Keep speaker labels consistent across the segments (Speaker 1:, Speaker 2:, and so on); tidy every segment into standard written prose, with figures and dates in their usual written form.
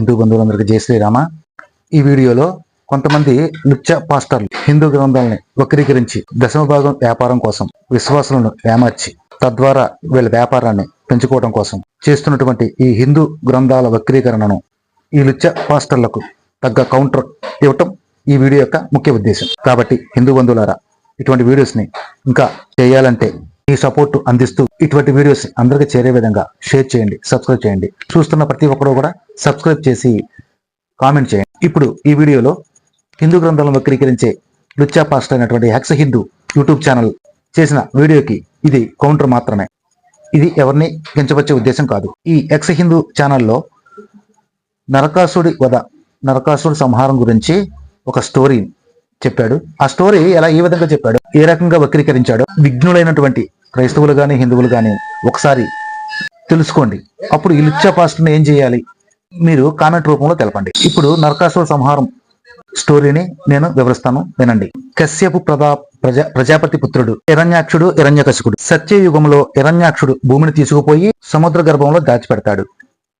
Speaker 1: హిందూ బంధువులందరికీ జై శ్రీరామ. ఈ వీడియోలో కొంతమంది లుచ్చ పాస్టర్లు హిందూ గ్రంథాలని వక్రీకరించి దశమ భాగం వ్యాపారం కోసం విశ్వాసులను ఏమార్చి తద్వారా వీళ్ళ వ్యాపారాన్ని పెంచుకోవడం కోసం చేస్తున్నటువంటి ఈ హిందూ గ్రంథాల వక్రీకరణను ఈ లుచ్చ పాస్టర్లకు తగ్గ కౌంటర్ ఇవ్వటం ఈ వీడియో యొక్క ముఖ్య ఉద్దేశం. కాబట్టి హిందూ బంధువులారా, ఇటువంటి వీడియోస్ని ఇంకా చేయాలంటే ఈ సపోర్ట్ అందిస్తూ ఇటువంటి వీడియోస్ అందరికీ చేరే విధంగా షేర్ చేయండి, సబ్స్క్రైబ్ చేయండి. చూస్తున్న ప్రతి ఒక్కరూ కూడా సబ్స్క్రైబ్ చేసి కామెంట్ చేయండి. ఇప్పుడు ఈ వీడియోలో హిందూ గ్రంథాలను వక్రీకరించే లుచ్చా పాస్టర్ అయినటువంటి ఎక్స్ హిందూ యూట్యూబ్ ఛానల్ చేసిన వీడియోకి ఇది కౌంటర్ మాత్రమే. ఇది ఎవరిని కించపరిచే ఉద్దేశం కాదు. ఈ ఎక్స్ హిందూ ఛానల్లో నరకాసుడి వధ, నరకాసుడి సంహారం గురించి ఒక స్టోరీ చెప్పాడు. ఆ స్టోరీ ఈ విధంగా చెప్పాడు, ఏ రకంగా వక్రీకరించాడో విఘ్నులైనటువంటి క్రైస్తవులు కానీ హిందువులు కానీ ఒకసారి తెలుసుకోండి. అప్పుడు ఈ లుచ్చా పాస్టర్ని ఏం చేయాలి మీరు కామెంట్ రూపంలో తెలపండి. ఇప్పుడు నరకాసుర సంహారం స్టోరీని నేను వివరిస్తాను, వినండి. కశ్యపు ప్రజాపతి పుత్రుడు హిరణ్యాక్షుడు హిరణ్యకశిపుడు. సత్యయుగంలో హిరణ్యాక్షుడు భూమిని తీసుకుపోయి సముద్ర గర్భంలో దాచిపెడతాడు.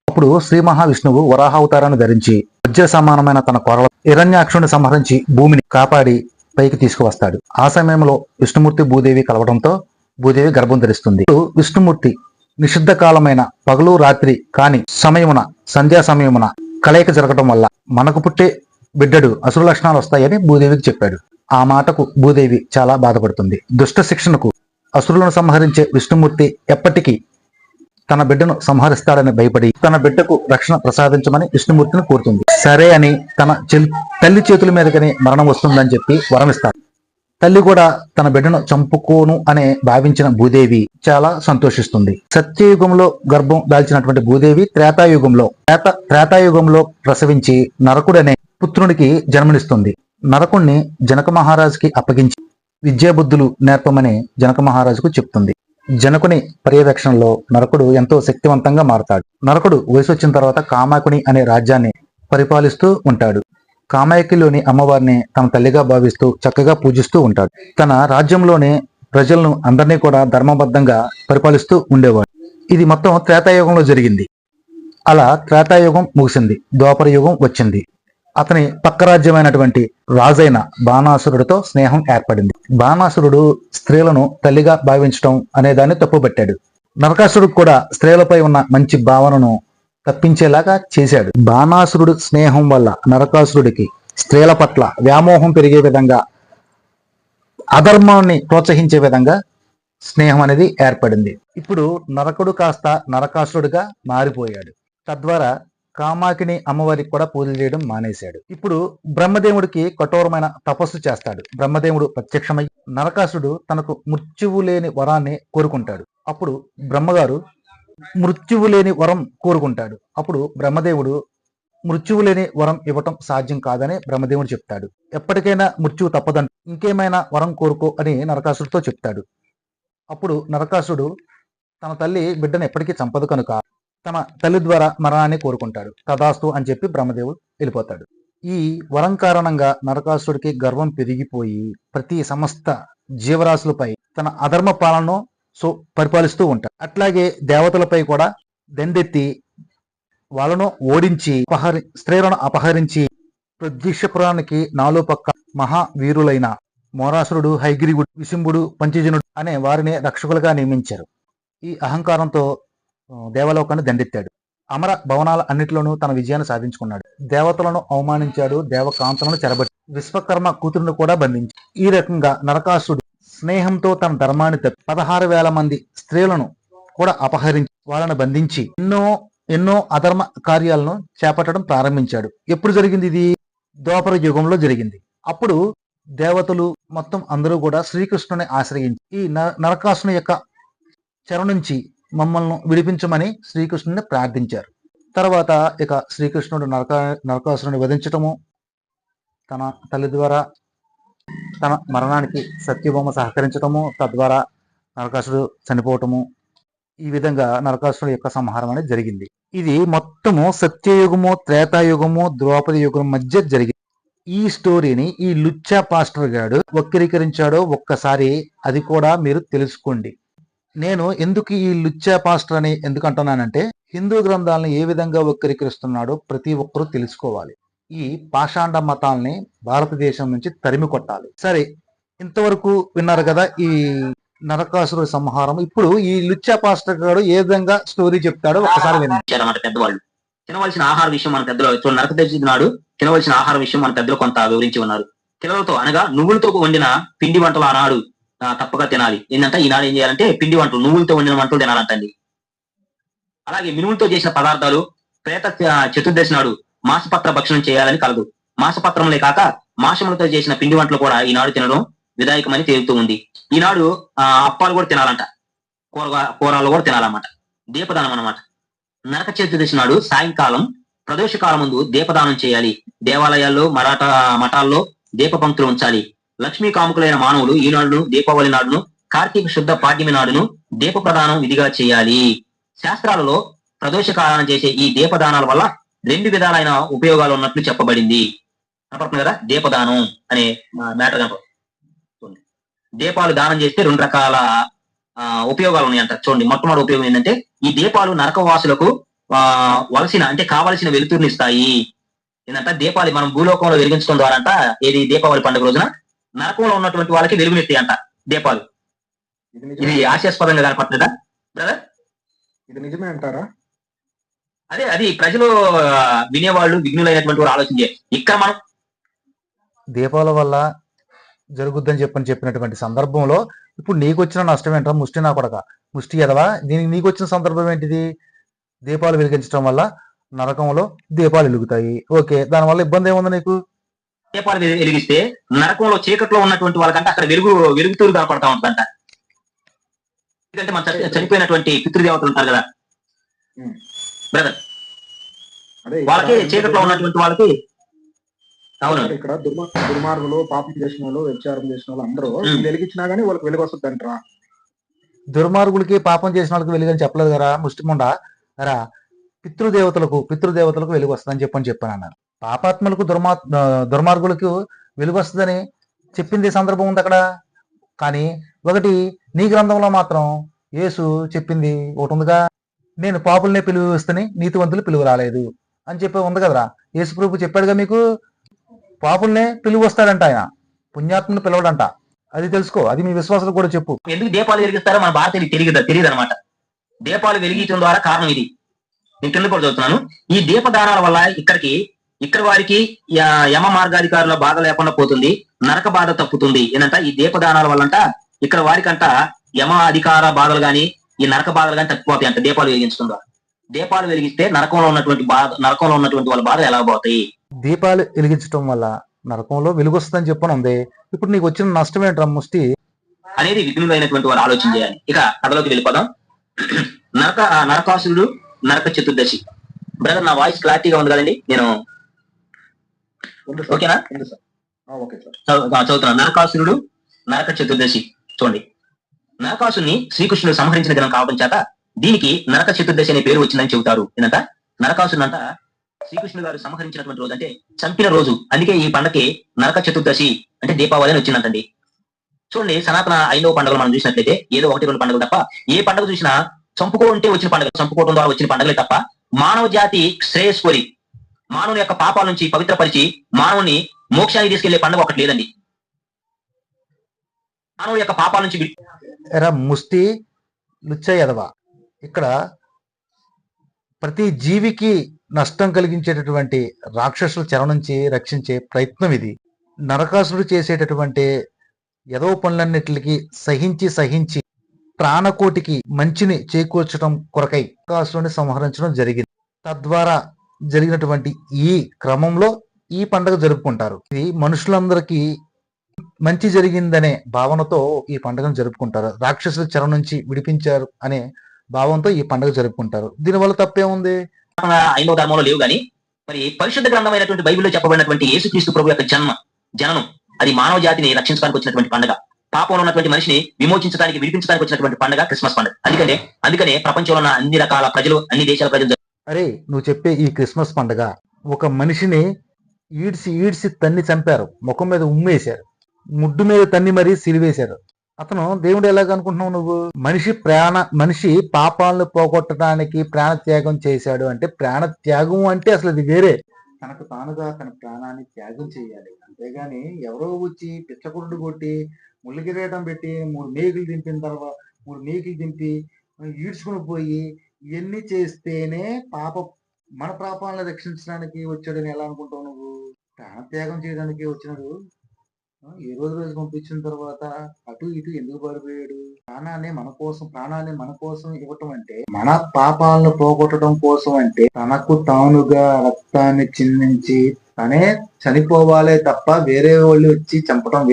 Speaker 1: అప్పుడు శ్రీ మహావిష్ణువు వరాహ అవతారాన్ని ధరించి వజ్ర సమానమైన తన కొరల హిరణ్యాక్షుడిని సంహరించి భూమిని కాపాడి పైకి తీసుకువస్తాడు. ఆ సమయంలో విష్ణుమూర్తి భూదేవి కలవడంతో భూదేవి గర్భం ధరిస్తుంది. విష్ణుమూర్తి నిషిద్ధ కాలమైన పగలు రాత్రి కాని సమయమున, సంధ్యా సమయమున కలయిక జరగడం వల్ల మనకు పుట్టే బిడ్డడు అసుర లక్షణాలు వస్తాయని భూదేవికి చెప్పాడు. ఆ మాటకు భూదేవి చాలా బాధపడుతుంది. దుష్ట శిక్షణకు అసురులను సంహరించే విష్ణుమూర్తి ఎప్పటికీ తన బిడ్డను సంహరిస్తాడని భయపడి తన బిడ్డకు రక్షణ ప్రసాదించమని విష్ణుమూర్తిని కోరుతుంది. సరే అని తన తల్లి చేతుల మీదకనే మరణం వస్తుందని చెప్పి వరమిస్తాడు. తల్లి కూడా తన బిడ్డను చంపుకోను అనే భావించిన భూదేవి చాలా సంతోషిస్తుంది. సత్యయుగంలో గర్భం దాల్చినటువంటి భూదేవి త్రేతాయుగంలో ప్రసవించి నరకుడనే పుత్రునికి జన్మనిస్తుంది. నరకుణ్ణి జనక మహారాజుకి అప్పగించి విద్యాబుద్ధులు నేర్పమని జనక మహారాజుకు చెప్తుంది. జనకుని పర్యవేక్షణలో నరకుడు ఎంతో శక్తివంతంగా మారతాడు. నరకుడు వయసు వచ్చిన తర్వాత కామాకుని అనే రాజ్యాన్ని పరిపాలిస్తూ ఉంటాడు. కామాయకిలోని అమ్మవారిని తన తల్లిగా భావిస్తూ చక్కగా పూజిస్తూ ఉంటాడు. తన రాజ్యంలోని ప్రజలను అందరినీ కూడా ధర్మబద్ధంగా పరిపాలిస్తూ ఉండేవాడు. ఇది మొత్తం త్రేతాయుగంలో జరిగింది. అలా త్రేతాయుగం ముగిసింది, ద్వాపర యుగం వచ్చింది. అతని పక్క రాజ్యమైనటువంటి రాజైన బాణాసురుడితో స్నేహం ఏర్పడింది. బాణాసురుడు స్త్రీలను తల్లిగా భావించడం అనే దాన్ని తప్పుపట్టాడు. నరకాసురుడు కూడా స్త్రీలపై ఉన్న మంచి భావనను తప్పించేలాగా చేశాడు. బాణాసురుడు స్నేహం వల్ల నరకాసురుడికి స్త్రీల పట్ల వ్యామోహం పెరిగే విధంగా, అధర్మాన్ని ప్రోత్సహించే విధంగా స్నేహం అనేది ఏర్పడింది. ఇప్పుడు నరకుడు కాస్త నరకాసురుడిగా మారిపోయాడు. తద్వారా కామాకిని అమ్మవారికి కూడా పూజలు చేయడం మానేశాడు. ఇప్పుడు బ్రహ్మదేవుడికి కఠోరమైన తపస్సు చేస్తాడు. బ్రహ్మదేవుడు ప్రత్యక్షమై నరకాసుడు తనకు మృత్యువు లేని వరాన్ని కోరుకుంటాడు. అప్పుడు బ్రహ్మగారు మృత్యువు లేని వరం కోరుకుంటాడు. అప్పుడు బ్రహ్మదేవుడు మృత్యువు లేని వరం ఇవ్వటం సాధ్యం కాదని బ్రహ్మదేవుడు చెప్తాడు. ఎప్పటికైనా మృత్యువు తప్పదంట, ఇంకేమైనా వరం కోరుకో అని నరకాసుడితో చెప్తాడు. అప్పుడు నరకాసుడు తన తల్లి బిడ్డను ఎప్పటికీ చంపదు కనుక తన తల్లి ద్వారా మరణాన్ని కోరుకుంటాడు. తదాస్తు అని చెప్పి బ్రహ్మదేవుడు వెళ్ళిపోతాడు. ఈ వరం కారణంగా నరకాసుడికి గర్వం పెరిగిపోయి ప్రతి సమస్త జీవరాశులపై తన అధర్మ పాలనను పరిపాలిస్తూ ఉంటాడు. అట్లాగే దేవతలపై కూడా దండెత్తి వాళ్ళను ఓడించి స్త్రీలను అపహరించి ప్రద్యుషపురానికి నాలుగు పక్క మహావీరులైన మోరాసురుడు, హైగ్రీవుడు, విశుంభుడు, పంచజనుడు అనే వారిని రక్షకులుగా నియమించారు. ఈ అహంకారంతో దేవలోకాన్ని దండెత్తాడు. అమర భవనాల అన్నిటిలోనూ తన విజయాన్ని సాధించుకున్నాడు. దేవతలను అవమానించాడు. దేవకాంతలను చెరబట్టి విశ్వకర్మ కూతురును కూడా బంధించాడు. ఈ రకంగా నరకాసుడు స్నేహంతో తన ధర్మాన్ని తప్పి 16,000 మంది స్త్రీలను కూడా అపహరించి వాళ్ళను బంధించి ఎన్నో అధర్మ కార్యాలను చేపట్టడం ప్రారంభించాడు. ఎప్పుడు జరిగింది ఇది? ద్వాపర యుగంలో జరిగింది. అప్పుడు దేవతలు మొత్తం అందరూ కూడా శ్రీకృష్ణుని ఆశ్రయించి ఈ నరకాసుని యొక్క చెర నుంచి మమ్మల్ని విడిపించమని శ్రీకృష్ణుని ప్రార్థించారు. తర్వాత ఇక శ్రీకృష్ణుడు నరకాసురుని వధించటము, తన తల్లి ద్వారా తన మరణానికి సత్యభామ సహకరించటము, తద్వారా నరకాసుడు చనిపోవటము, ఈ విధంగా నరకాసురుడు యొక్క సంహారం అనేది జరిగింది. ఇది మొత్తము సత్యయుగము, త్రేతాయుగము, ద్వాపర యుగం మధ్య జరిగింది. ఈ స్టోరీని ఈ లుచ్చా పాస్టర్ గాడు వక్రీకరించాడో ఒక్కసారి అది కూడా మీరు తెలుసుకోండి. నేను ఎందుకు ఈ లుచ్చా పాస్టర్ అని ఎందుకు అంటున్నానంటే, హిందూ గ్రంథాలను ఏ విధంగా వక్రీకరిస్తున్నాడో ప్రతి ఒక్కరూ తెలుసుకోవాలి. ఈ పాషాండ మతాల్ని భారతదేశం నుంచి తరిమి కొట్టాలి. సరే, ఇంతవరకు విన్నారు కదా ఈ నరకాసురుడి సంహారం. ఇప్పుడు ఈ లుచ్చా పాస్టర్ గారు ఏ విధంగా స్టోరీ చెప్తాడో ఒకసారి విన్నాను.
Speaker 2: పెద్దవాళ్ళు తినవలసిన ఆహార విషయం మన పెద్దలు నరక తెచ్చిన నాడు తినవలసిన ఆహార విషయం మన పెద్దలు కొంత వివరించి ఉన్నారు. పిల్లలతో అనగా నువ్వులతో వండిన పిండి వంటలు ఆనాడు తప్పగా తినాలి. ఏంటంటే ఈనాడు ఏం చేయాలంటే పిండి వంటలు నువ్వులతో వండిన వంటలు తినాలంటండి. అలాగే మినుములతో చేసిన పదార్థాలు ప్రేత చతుర్దశి నాడు మాసపత్ర భక్షణం చేయాలని కలదు. మాసపత్రములే కాక మాసములతో చేసిన పిండి వంటలు కూడా ఈనాడు తినడం విధాయకమని తేలుతూ ఉంది. ఈనాడు అప్పాలు కూడా తినాలంట, కూరలు కూడా తినాలన్నమాట. దీపదానం అన్నమాట. నరక చతుర్దశి నాడు సాయంకాలం ప్రదోష కాలం ముందు దీపదానం చేయాలి. దేవాలయాల్లో మఠాల్లో దీప పంక్తులు ఉంచాలి. లక్ష్మీ కాముకులైన మానవులు ఈనాడును దీపావళి నాడును కార్తీక శుద్ధ పాడ్యమి నాడును దీప ప్రదానం విధిగా చేయాలి. శాస్త్రాలలో ప్రదోష కాలం చేసే ఈ దీపదానాల వల్ల 2 విధాలైన ఉపయోగాలు ఉన్నట్లు చెప్పబడింది. కనపడుతుంది కదా దీపదానం అనే మ్యాటర్ కనపడుతుంది. దీపాలు దానం చేస్తే 2 రకాల ఉపయోగాలు ఉన్నాయంట. చూడండి, మొట్టమొదటి ఉపయోగం ఏంటంటే ఈ దీపాలు నరకవాసులకు కావలసిన వెలుతురుని ఇస్తాయి. ఏంటంటే దీపాలు మనం భూలోకంలో వెలిగించడం ద్వారా అంట ఏది దీపావళి పండుగ రోజున నరకంలో ఉన్నటువంటి వాళ్ళకి వెలుగునెత్తాయి అంట దీపాలు. ఇది హాస్యాస్పదంగా కనపడుతుందా బ్రదర్?
Speaker 3: ఇది నిజమే అంటారా?
Speaker 2: అది ప్రజలు వినేవాళ్ళు విఘ్నులైనటువంటి వారు ఆలోచించే. ఇక్కడ మనం
Speaker 1: దీపాల వల్ల జరుగుద్దని చెప్పినటువంటి సందర్భంలో ఇప్పుడు నీకు వచ్చిన నష్టం ఏంటో ముష్టి నా కొడక, ముష్టి ఎదవా, దీనికి నీకు వచ్చిన సందర్భం ఏంటిది? దీపాలు వెలిగించడం వల్ల నరకంలో దీపాలు వెలుగుతాయి. ఓకే, దానివల్ల ఇబ్బంది ఏముంది నీకు?
Speaker 2: దీపాలు వెలిగిస్తే నరకంలో చీకట్లో ఉన్నటువంటి వాళ్ళకంటే అక్కడ వెలుగుతూరు కనపడతా ఉంటుందంట. ఎందుకంటే మన చనిపోయినటువంటి పితృదేవతలు ఉంటారు కదా బ్రదర్, వాళ్ళకి చీకట్లో ఉన్నటువంటి వాళ్ళకి. అవును,
Speaker 3: ఇక్కడ దుర్మార్గులు, పాపం చేసిన వాళ్ళు, వ్యభిచారం చేసిన వాళ్ళు అందరూ వెలిగించినా గానీ వాళ్ళకి వెలుగు వస్తుంది అంటారా?
Speaker 1: దుర్మార్గులకి పాపం చేసిన వాళ్ళకి వెలుగని చెప్పలేదు కదా ముష్టిముండా రా. పితృదేవతలకు వెలుగు వస్తుందని చెప్పాను అన్నారు. పాపాత్మలకు దుర్మార్గులకు వెలుగు వస్తుందని చెప్పింది సందర్భం ఉంది అక్కడ. కానీ ఒకటి నీ గ్రంథంలో మాత్రం యేసు చెప్పింది ఒకటి ఉందిగా, నేను పాపులనే పిలువ వస్తని నీతివంతులు పిలువ రాలేదు అని చెప్పి ఉంది కదరా. యేసు ప్రభు చెప్పాడుగా మీకు, పాపులనే పిలువ వస్తాడంట ఆయన, పుణ్యాత్మను పిలవడంట. అది తెలుసుకో, అది మీ విశ్వాసాలు కూడా చెప్పు.
Speaker 2: ఎందుకు దీపాలు వెలిగిస్తారో మన భారతీయులకు తెలియదు అనమాట. దీపాలు వెలిగించడం ద్వారా కారణం ఇది. నేను కింద కూడా చదువుతున్నాను. ఈ దీపదానాల వల్ల ఇక్కడ వారికి యమ మార్గాధికారుల బాధ లేకుండా పోతుంది, నరక బాధ తప్పుతుంది. ఏంటంట ఈ దీపదానాల వల్లంట ఇక్కడ వారికంట యమ అధికార బాధలు గాని ఈ నరక బాధలు గాని తప్పిపోతాయి అంట దీపాలు వెలిగించడం ద్వారా. దీపాలు వెలిగిస్తే నరకంలో ఉన్నటువంటి వాళ్ళ బాధలు ఎలా పోతాయి?
Speaker 1: దీపాలు వెలిగించడం వల్ల నరకంలో వెలుగు వస్తుందని చెప్పనుంది. ఇప్పుడు నీకు వచ్చిన నష్టం ఏంట్రా ముష్టి
Speaker 2: అనేది విఘ్నులైనటువంటి వారు ఆలోచన చేయాలి. ఇక కథలోకి వెళ్ళిపోదాం. నరకాసురుడు నరక చతుర్దశి. బ్రదర్, నా వాయిస్ క్లారిటీగా ఉంది కదండి? నేను ఓకేనా? చదువుతున్నా. నరకాసురుడు నరక చతుర్దశి. చూడండి, నరకాసుని శ్రీకృష్ణుడు సంహరించిన దినం కావడం చేత దీనికి నరక చతుర్దశి అనే పేరు వచ్చిందని చెబుతారు. ఏంటంట నరకాసురుడు అంట శ్రీకృష్ణుడు గారు సంహరించినటువంటి రోజు, అంటే చంపిన రోజు. అందుకే ఈ పండగకి నరక చతుర్దశి అంటే దీపావళి అని వచ్చిందంటండి. చూడండి, సనాతన 5వ పండుగలు మనం చూసినట్లయితే ఏదో 1-2 పండుగలు తప్ప ఏ పండుగ చూసినా చంపుకోవడం ద్వారా వచ్చిన పండుగలే తప్ప మానవ జాతి శ్రేయస్కోరి మానవుని యొక్క పాపాల నుంచి పవిత్రపరిచి మానవుని మోక్షానికి తీసుకెళ్లే పండుగ ఒకటి లేదండి. మానవుని యొక్క పాపాల నుంచి
Speaker 1: ముష్టి లుచ్చయ్యదవా. ఇక్కడ ప్రతి జీవికి నష్టం కలిగించేటటువంటి రాక్షసుల చెర నుంచి రక్షించే ప్రయత్నం ఇది. నరకాసురుడు చేసేటటువంటి ఎదవ పనులన్నిటికి సహించి ప్రాణకోటికి మంచిని చేకూర్చడం కొరకై నరకాసురుడిని సంహరించడం జరిగింది. తద్వారా జరిగినటువంటి ఈ క్రమంలో ఈ పండుగ జరుపుకుంటారు. ఇది మనుషులందరికీ మంచి జరిగిందనే భావనతో ఈ పండుగను జరుపుకుంటారు. రాక్షసుల చెర నుంచి విడిపించారు అనే భావంతో ఈ పండుగ జరుపుకుంటారు. దీనివల్ల తప్పేముంది?
Speaker 2: 5వ ధర్మంలో లేవు కానీ మరి పరిశుద్ధ గ్రంథమైనటువంటి బైబిల్లో చెప్పబడినటువంటి యేసుక్రీస్తు ప్రభు యొక్క జననం అది మానవ జాతిని రక్షించడానికి వచ్చినటువంటి పండుగ. పాపంలో ఉన్నటువంటి మనిషిని విమోచించడానికి విడిపించడానికి వచ్చినటువంటి పండుగ క్రిస్మస్ పండుగ. అందుకనే ప్రపంచంలో ఉన్న అన్ని రకాల ప్రజలు, అన్ని దేశాల ప్రజలు.
Speaker 1: అరే, నువ్వు చెప్పే ఈ క్రిస్మస్ పండుగ ఒక మనిషిని ఈడ్చి తన్ని చంపారు, ముఖం మీద ఉమ్మేశారు, ముడ్డు మీద తన్ని మరీ సిలివేశారు. అతను దేవుడు ఎలాగ అనుకుంటున్నావు నువ్వు? మనిషి పాపాలను పోగొట్టడానికి ప్రాణ త్యాగం చేశాడు అంటే, ప్రాణ త్యాగం అంటే అసలు అది వేరే. తనకు తానుగా తన ప్రాణాన్ని త్యాగం చేయాలి. అంతేగాని ఎవరో వచ్చి పిచ్చకురుడు కొట్టి ముళ్ళు కిరీటం పెట్టి 3 మేకులు దింపిన తర్వాత 3 మేకులు దింపి ఈడ్చుకుని పోయి ఇవన్నీ చేస్తేనే మన పాపాలను రక్షించడానికి వచ్చాడని ఎలా అనుకుంటావు నువ్వు? ప్రాణత్యాగం చేయడానికి వచ్చినాడు. ఏ రోజు పంపించిన తర్వాత అటు ఇటు ఎందుకు పడిపోయాడు? ప్రాణాన్ని మన కోసం ఇవ్వటం అంటే, మన పాపాలను పోగొట్టడం కోసం అంటే, తనకు తానుగా రక్తాన్ని చిందించి తనే చనిపోవాలే తప్ప వేరే వాళ్ళు వచ్చి చంపడం,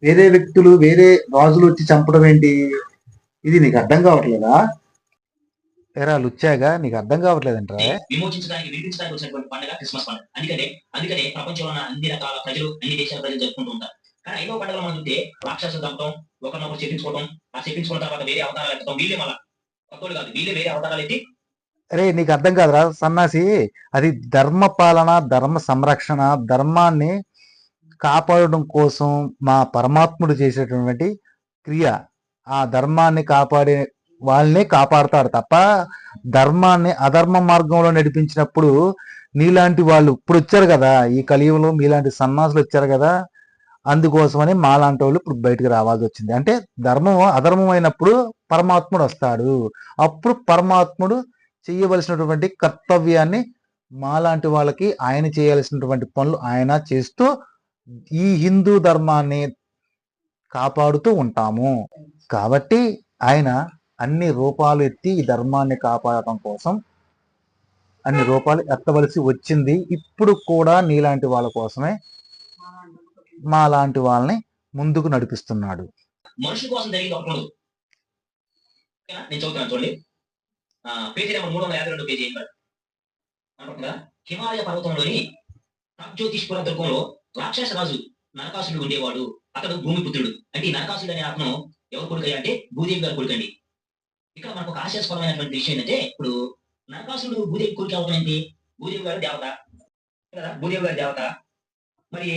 Speaker 1: వేరే వ్యక్తులు, వేరే రాజులు వచ్చి చంపడం ఏంటి? ఇది నీకు అర్థం కావట్లేదా? ఎరా లుచ్చాగా, నీకు అర్థం కావట్లేదంటారా?
Speaker 2: విమోచించడానికి విడిపించడానికి వచ్చినటువంటి పండుగ క్రిస్మస్ పండుగ. అందుకనే ప్రపంచంలో ఉన్న అన్ని రకాల ప్రజలు, అన్ని దేశాల ప్రజలు జరుపుకుంటూ ఉంటారు. కానీ ఐదో పండుగలు మనం చూస్తే రాక్షసులు చంపడం, ఒకరినొకరు చెప్పించుకోవడం, ఆ చెప్పించుకున్న తర్వాత వేరే అవతారాలు ఎత్తడం, వీళ్ళే మళ్ళా కొత్తోళ్ళు కాదు, వీళ్ళే వేరే అవతారాలు ఎత్తి.
Speaker 1: అరే నీకు అర్థం కాదురా సన్నాసి, అది ధర్మ పాలన, ధర్మ సంరక్షణ, ధర్మాన్ని కాపాడడం కోసం మా పరమాత్ముడు చేసేటటువంటి క్రియ. ఆ ధర్మాన్ని కాపాడే వాళ్ళనే కాపాడతాడు తప్ప, ధర్మాన్ని అధర్మ మార్గంలో నడిపించినప్పుడు నీలాంటి వాళ్ళు ఇప్పుడు వచ్చారు కదా, ఈ కలియుగంలో మీలాంటి సన్నాసులు వచ్చారు కదా, అందుకోసమని మాలాంటి వాళ్ళు ఇప్పుడు బయటకు రావాల్సి వచ్చింది. అంటే ధర్మం అధర్మం అయినప్పుడు పరమాత్ముడు వస్తాడు. అప్పుడు పరమాత్ముడు చేయవలసినటువంటి కర్తవ్యాన్ని మాలాంటి వాళ్ళకి ఆయన చేయాల్సినటువంటి పనులు ఆయన చేస్తూ ఈ హిందూ ధర్మాన్ని కాపాడుతూ ఉంటాము. కాబట్టి ఆయన అన్ని రూపాలు ఎత్తి ఈ ధర్మాన్ని కాపాడటం కోసం అన్ని రూపాలు ఎత్తవలసి వచ్చింది. ఇప్పుడు కూడా నీలాంటి వాళ్ళ కోసమే, మా లాంటి వాళ్ళని ముందుకు నడిపిస్తున్నాడు.
Speaker 2: మనుషుల కోసం జరిగింది ఒకటి ఉండదు. నేను చదువుతున్నాను చూడండి, పేజీ నెంబర్ 352 పేజీ అనుకుంటున్నా. హిమాలయ పర్వతంలోని జ్యోతిష్పుర దుర్గంలో రాక్షస రాజు నరకాసురుడు ఉండేవాడు. అతడు భూమిపుత్రుడు. అంటే ఈ నరకాసురుడు అనే అతను ఎవరు కొడుకయ్యా అంటే భూదేవి గారు కొడుకండి. ఇక్కడ మనకు ఒక ఆశాస్పదమైనటువంటి విషయం ఏంటంటే, ఇప్పుడు నరకాసురుడు భూదేవి కొడుకు అవడం ఏంటి? భూదేవి గారు దేవత కదా, భూదేవి గారి దేవత. మరి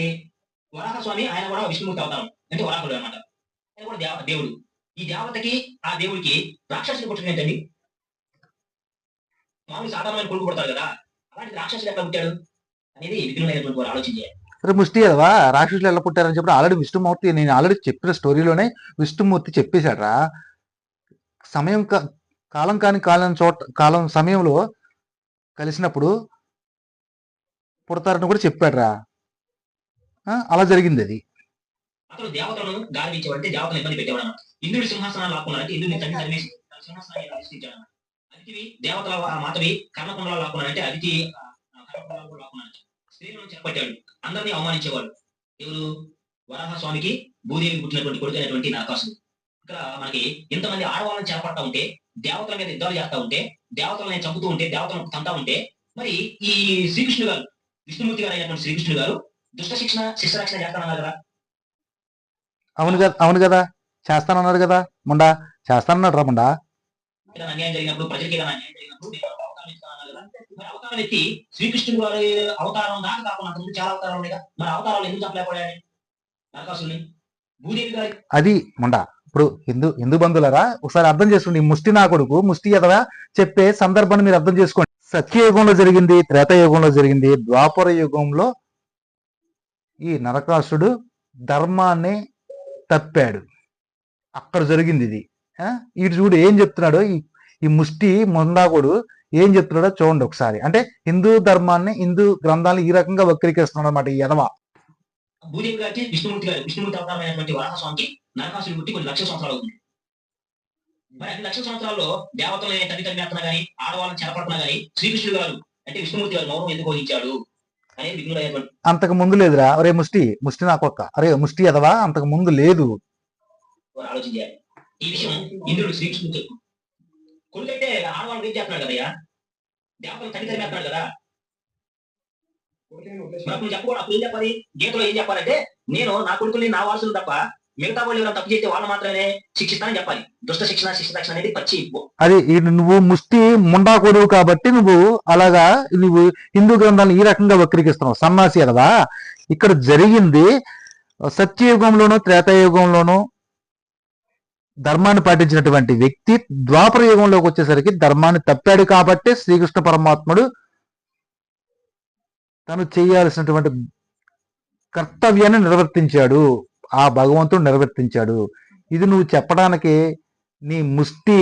Speaker 2: వరాహ స్వామి ఆయన కూడా విష్ణుమూర్తి అవతారం, అంటే వరాహుడు అనమాట. ఆయన కూడా దేవుడు. ఈ దేవతకి ఆ దేవుడికి రాక్షసుడు పుట్టడం ఏంటండి? మామూలు సాధారణమైన కొడుకు పుడతారు కదా, అలాంటి రాక్షసుడు ఎట్లా పుట్టాడు అనేది విఘ్నులైనటువంటి వారు ఆలోచించారు.
Speaker 1: సరే ముష్టి కదవా, రాక్షసులు ఎలా పుట్టారని చెప్పి ఆల్రెడీ విష్ణుమూర్తి, నేను ఆల్రెడీ చెప్పిన స్టోరీలోనే విష్ణుమూర్తి చెప్పేశాడ్రా. కాలం కాని కాలం సమయంలో కలిసినప్పుడు పుడతారని కూడా చెప్పాడ్రా. అలా జరిగింది అది.
Speaker 2: అతను దేవతలను గాలించేవాడు, అంటే దేవతలను ఇబ్బంది పెట్టేవాడు అన్నమాట. ఇంద్రుడి సింహాసనాలు లాక్కున్నారంటే ఇంద్రుడిని తల్లి సింహాసనాన్ని ప్రతిష్ఠించాడు అన్నమాట. అదితివి దేవతల మాతవి కర్ణకుండలాలు లాక్కున్నారంటే అదితి కర్ణకుండలాలు కూడా లాక్కున్నాడు. స్త్రీలను చేపట్టాడు, అందరినీ అవమానించేవాడు. ఎవరు? వరాహ స్వామికి భూదేవి పుట్టినటువంటి కొడుకు అయినటువంటి నరకాసుడు. ఇక్కడ మనకి ఇంతమంది ఆడవాళ్ళని చేపడతా ఉంటే, దేవతల మీద యుద్ధాలు చేస్తా ఉంటే, దేవతలను చంపుతూ ఉంటే, దేవతలను తంతా ఉంటే, మరి ఈ శ్రీకృష్ణుడు గారు, విష్ణుమూర్తి గారు అయినటువంటి శ్రీకృష్ణుడు గారు దుష్ట శిక్ష రక్షణ చేస్తానన్నారు కదా.
Speaker 1: అవును కదా, చేస్తానన్నారు కదా. ముండా చేస్తానన్నాడు రా ముండా.
Speaker 2: అన్యాయం జరిగినప్పుడు, ప్రజలకి ఏదైనా అన్యాయం జరిగినప్పుడు అవతారం ఎత్తి శ్రీకృష్ణుడు గారి అవతారం దాకా కాకుండా అంతకుముందు చాలా అవతారాలు ఉన్నాయి కదా, మరి అవతారాలు ఎందుకు చంపలేకపోయాడు నరకాసురుని? భూదేవి గారి
Speaker 1: అది ముండా. ఇప్పుడు హిందూ బంధువులరా, ఒకసారి అర్థం చేసుకోండి. ముష్టి నా కొడుకు ముష్టి ఎదవా చెప్పే సందర్భాన్ని మీరు అర్థం చేసుకోండి. సత్యయుగంలో జరిగింది, త్రేతాయుగంలో జరిగింది, ద్వాపర యుగంలో ఈ నరకాసుడు ధర్మాన్ని తప్పాడు. అక్కడ జరిగింది ఇది. ఇటు చూడు ఏం చెప్తున్నాడు ఈ ముష్టి మొండాకుడు, ఏం చెప్తున్నాడో చూడండి ఒకసారి. అంటే హిందూ ధర్మాన్ని, హిందూ గ్రంథాలను ఈ రకంగా వక్రీకరిస్తున్నాడు అనమాట ఈ ఎదవ.
Speaker 2: భూదేవి గారికి విష్ణుమూర్తి అవతారమైనటువంటి వరాహ స్వామికి నరకాసురుడు పుట్టి కొన్ని లక్షల సంవత్సరాలు అవుతుంది. మరి అన్ని లక్షల సంవత్సరాల్లో దేవతలను తల్లిదండ్రులు గానీ, ఆడవాళ్ళని చెరపడుతున్నా గానీ, శ్రీకృష్ణుడు గారు అంటే విష్ణుమూర్తి గారు మౌనం ఎందుకు వహించాడు అనేది విఘ్నుడైనటువంటి.
Speaker 1: అంతకు ముందు లేదురా. అరే ముష్టి నాకొక్క, అరే ముష్టి ఎదవా, అంతకు ముందు లేదు.
Speaker 2: ఆలోచించాలి ఈ విషయం. ఇంద్రుడు శ్రీకృష్ణుడు కొడుకైతే ఆడవాళ్ళు ఏం చేస్తున్నాడు కదయ్యా, దేవతలు తల్లిదండ్రులు చేస్తున్నాడు కదా. నువ్వు చెప్పకూడదు. అప్పుడు ఏం చెప్పాలి? గీతలో ఏం చెప్పాలంటే, నేను నా కొడుకుని నా వారసులు తప్ప మిగతా వాళ్ళు ఎవరైనా తప్పు చేస్తే వాళ్ళు మాత్రమే శిక్షిస్తానని చెప్పాలి. దుష్ట శిక్షణ అనేది పచ్చి.
Speaker 1: అది నువ్వు ముష్టి ముండా కొడువు కాబట్టి నువ్వు అలాగా నువ్వు హిందూ గ్రంథాలను ఈ రకంగా వక్రీకరిస్తున్నావు సన్నాసి కదా. ఇక్కడ జరిగింది సత్యయుగంలోను త్రేతాయుగంలోను ధర్మాన్ని పాటించినటువంటి వ్యక్తి ద్వాపర యుగంలోకి వచ్చేసరికి ధర్మాన్ని తప్పాడు కాబట్టి శ్రీకృష్ణ పరమాత్ముడు తను చేయాల్సినటువంటి కర్తవ్యాన్ని నిర్వర్తించాడు. ఆ భగవంతుడు నిర్వర్తించాడు. ఇది నువ్వు చెప్పడానికి నీ ముష్టి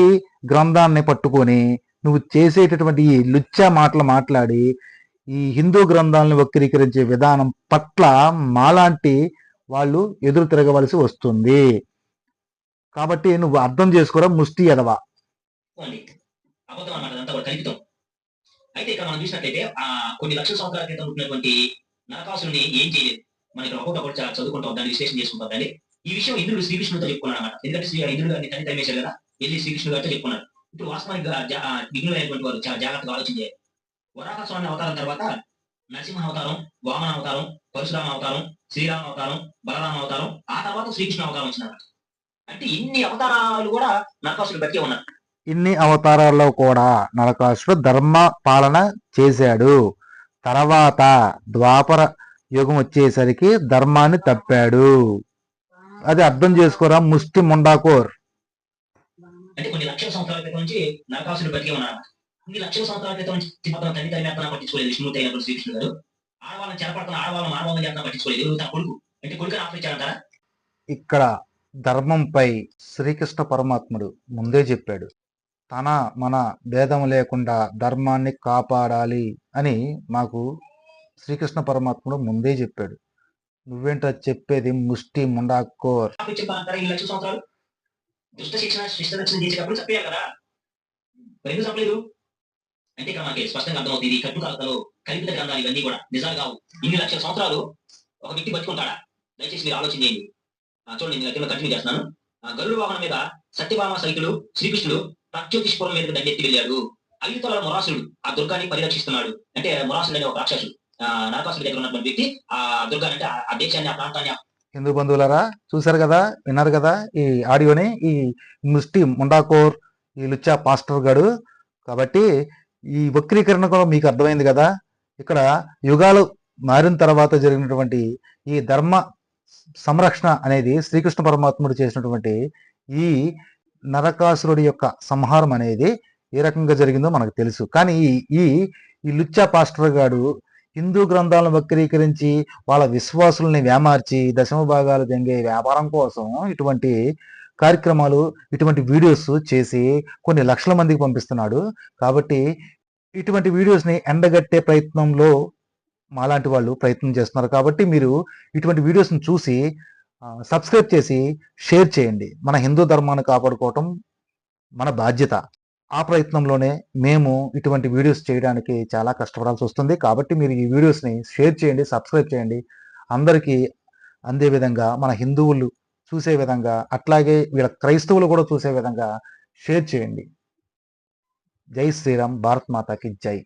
Speaker 1: గ్రంథాన్ని పట్టుకొని నువ్వు చేసేటటువంటి ఈ లుచ్చా మాటలు మాట్లాడి ఈ హిందూ గ్రంథాలను వక్రీకరించే విధానం పట్ల మాలాంటి వాళ్ళు ఎదురు తిరగవలసి వస్తుంది. కాబట్టి నువ్వు అర్థం చేసుకోరా ముష్టి ఎదవా.
Speaker 2: పోండి. అబద్ధం అన్నమాట, అదంతా కూడా కల్పితం. అయితే ఇక్కడ మనం చూసినట్లయితే కొన్ని లక్షల సంవత్సరాల క్రితం ఉన్నటువంటి నరకాసురుని ఏం చేయలేదు. మనం ఇక్కడ ఒక్కొక్కటి చదువుకుంటాం, దాన్ని విశ్లేషణ చేసుకుంటాం. దాన్ని ఈ విషయం ఇంద్రుడు శ్రీకృష్ణుడితో చెప్పుకున్నాడు అనమాట. ఎందుకంటే ఇంద్రుడు గారిని తల్లి తరిమేశారు కదా, వెళ్ళి శ్రీకృష్ణుడు గారితో చెప్పుకున్నాడు. ఇప్పుడు వాస్తవానికి విఘ్నులైనటువంటి వారు చాలా జాగ్రత్తగా ఆలోచించారు. వరాహ స్వామి అవతారం తర్వాత నరసింహ అవతారం, వామన అవతారం, పరశురామ అవతారం, శ్రీరామ అవతారం, బలరామ అవతారం, ఆ తర్వాత శ్రీకృష్ణ అవతారం వచ్చినారు. అంటే ఇన్ని అవతారాలు కూడా నరకాసురుడు బతికే ఉన్నారు.
Speaker 1: ఇన్ని అవతారాల్లో కూడా నరకాసురుడు ధర్మ పాలన చేశాడు. తర్వాత ద్వాపర యుగం వచ్చేసరికి ధర్మాన్ని తప్పాడు. అది అర్థం చేసుకోరా ముష్టి ముండాకోర్.
Speaker 2: అంటే కొన్ని లక్షల సంవత్సరాల క్రితం నుంచి నరకాసురుడు బతికే ఉన్నారు. ఇన్ని లక్షల సంవత్సరాల క్రితం నుంచి మొత్తం తల్లి తల్లి పట్టించుకోలేదు విష్ణుమూర్తి అయినప్పుడు శ్రీకృష్ణుడు గారు. ఆడవాళ్ళని చెరపడుతున్న ఆడవాళ్ళ మానవాళ్ళని చేతన పట్టించుకోలేదు. ఎవరు తన కొడుకు అంటే కొడుకుని ఆశ్రయించారంటారా?
Speaker 1: ఇక్కడ ధర్మంపై శ్రీకృష్ణ పరమాత్ముడు ముందే చెప్పాడు. తన మన భేదం లేకుండా ధర్మాన్ని కాపాడాలి అని మాకు శ్రీకృష్ణ పరమాత్ముడు ముందే చెప్పాడు. నువ్వేంటో చెప్పేది ముష్టి ముండాకోర్.
Speaker 2: చెప్పారంటారా? ఇన్ని లక్షల సంవత్సరాలు దుష్ట శిక్షణ శిష్ట రక్షణ చేసేటప్పుడు చెప్పేయాలి కదా, మరి ఎందుకు చెప్పలేదు? అంటే ఇక్కడ మనకి స్పష్టంగా అర్థమవుతుంది. ఈ కట్టుకాలతలో కల్పిత గ్రంథాలు ఇవన్నీ కూడా నిజాలు కావు. ఇన్ని లక్షల సంవత్సరాలు ఒక వ్యక్తి బతుకుంటాడా? దయచేసి మీరు ఆలోచన చేయండి. చూడండి, నేను కంటిన్యూ చేస్తున్నాను. గరుడు వాహనం మీద సత్యభామ సహితుడు శ్రీకృష్ణుడు ప్రత్యోతిష్పురం మీదకి దండెత్తి వెళ్ళాడు. 5 తలల మొరాసుడు ఆ దుర్గాన్ని పరిరక్షిస్తున్నాడు. అంటే మొరాసుడు అనే ఒక రాక్షసుడు నరకాసుడి దగ్గర ఉన్నటువంటి వ్యక్తి ఆ దుర్గాన్ని అంటే ఆ దేశాన్ని ఆ ప్రాంతాన్ని.
Speaker 1: హిందూ బంధువులారా, చూశారు కదా, విన్నారు కదా ఈ ఆడియోని. ఈ ముష్టి ముండాకోర్, ఈ లుచ్చా పాస్టర్ గాడు. కాబట్టి ఈ వక్రీకరణ కూడా మీకు అర్థమైంది కదా. ఇక్కడ యుగాలు మారిన తర్వాత జరిగినటువంటి ఈ ధర్మ సంరక్షణ అనేది శ్రీకృష్ణ పరమాత్ముడు చేసినటువంటి ఈ నరకాసురుడి యొక్క సంహారం అనేది ఏ రకంగా జరిగిందో మనకు తెలుసు. కానీ ఈ లుచ్చా పాస్టర్ గాడు హిందూ గ్రంథాలను వక్రీకరించి వాళ్ళ విశ్వాసుల్ని వేమార్చి దశమ భాగాలు దెంగే వ్యాపారం కోసం ఇటువంటి కార్యక్రమాలు, ఇటువంటి వీడియోస్ చేసి కొన్ని లక్షల మందికి పంపిస్తున్నాడు. కాబట్టి ఇటువంటి వీడియోస్ని ఎండగట్టే ప్రయత్నంలో మాలాంటి వాళ్ళు ప్రయత్నం చేస్తున్నారు. కాబట్టి మీరు ఇటువంటి వీడియోస్ని చూసి సబ్స్క్రైబ్ చేసి షేర్ చేయండి. మన హిందూ ధర్మాన్ని కాపాడుకోవటం మన బాధ్యత. ఆ ప్రయత్నంలోనే మేము ఇటువంటి వీడియోస్ చేయడానికి చాలా కష్టపడాల్సి వస్తుంది. కాబట్టి మీరు ఈ వీడియోస్ని షేర్ చేయండి, సబ్స్క్రైబ్ చేయండి. అందరికీ అందే విధంగా, మన హిందువులు చూసే విధంగా, అట్లాగే వీళ్ళ క్రైస్తవులు కూడా చూసే విధంగా షేర్ చేయండి. జై శ్రీరామ్, భారత్ మాతాకి జై.